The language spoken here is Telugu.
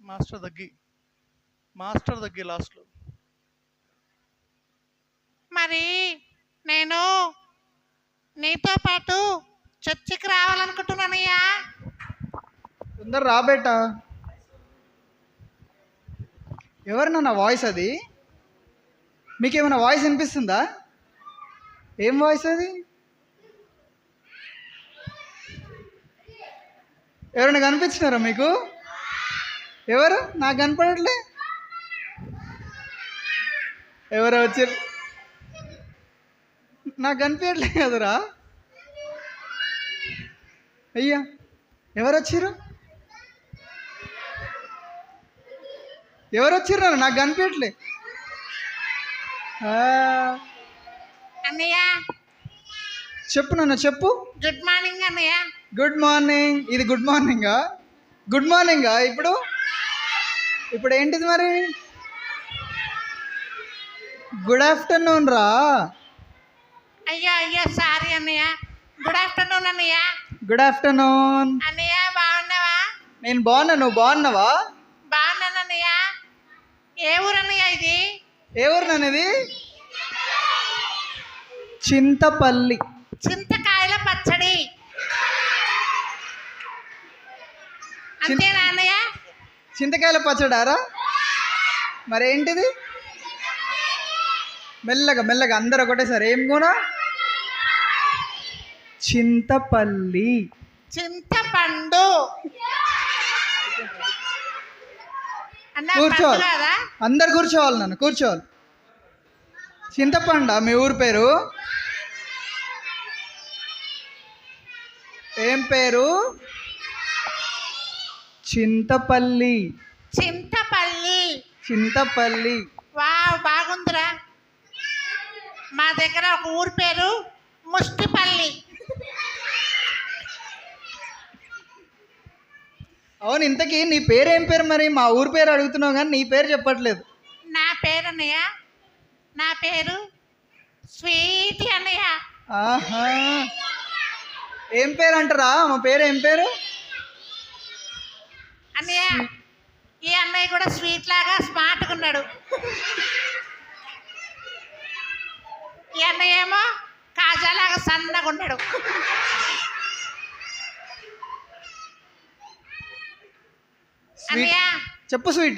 మాస్టర్ దగ్గి మాస్టర్ దగ్గి లాస్ట్లో. మరి నేను నీతో పాటు చర్చికి రావాలనుకుంటున్నానయ్యా. తొందర రాబేట. ఎవరన్నా నా వాయిస్ అది? మీకేమైనా వాయిస్ వినిపిస్తుందా? ఏం వాయిస్ అది? ఎవరైనా కనిపించినారా మీకు? ఎవరు? నాకు కనపడట్లే. ఎవరో వచ్చారు, నాకు కనిపించట్లే కదరా. అయ్యా, ఎవరు వచ్చారు? ఎవరు వచ్చిర్రు? నాకు కనిపించట్లే. అన్నయ్య చెప్పు నాన్న, చెప్పు. గుడ్ మార్నింగ్ అన్నయ్య. Good morning. ఇది గుడ్ మార్నింగా? గుడ్ మార్నింగా? ఇప్పుడు ఇప్పుడు ఏంటిది మరి? గుడ్ ఆఫ్టర్నూన్ రా. అయ్యో అయ్యో సారీ అన్నయ్య. గుడ్ ఆఫ్టర్నూన్ అన్నయ్య. Good afternoon. అన్నయ్య బాగున్నావా? నేను బాగున్నా, నువ్వు బాగున్నావా? బాగున్నాను అన్నయ్య. ఏ ఊరు అన్నయ్య ఇది? ఏ ఊరు నాన్నది? చింతపల్లి. చింతకాయల పచ్చడి అంతేనా అన్నయ్య? చింతకాయల పచ్చడారా? మరేంటిది? మెల్లగా మెల్లగా అందరు ఒకటేసారి. ఏం కూడా? చింతపల్లి. చింతపండు. కూర్చోవాలి, అందరు కూర్చోవాలి నన్ను, కూర్చోవాలి. చింతపండా మీ ఊరు పేరు? ఏం పేరు? చింతపల్లి. చింతపల్లి. చింతపల్లి. వావ్ బాగుందిరా. మా దగ్గర ఒక ఊరు పేరు ముష్టిపల్లి. అవును, ఇంతకీ నీ పేరు ఏం పేరు మరి? మా ఊరు పేరు అడుగుతున్నావు కానీ నీ పేరు చెప్పట్లేదు. నా పేరు అన్నయ్య, నా పేరు స్వీటీ అన్నయ్య. ఆహా, ఏం పేరు అంటారా? మా పేరు ఏం పేరు? అన్నయ్య ఈ అన్నయ్య కూడా స్వీట్ లాగా స్మార్ట్గా ఉన్నాడు. ఈ అన్నయ్య ఏమో కాజా లాగా సన్నగా ఉన్నాడు. అన్నయ్య చెప్పు స్వీట్.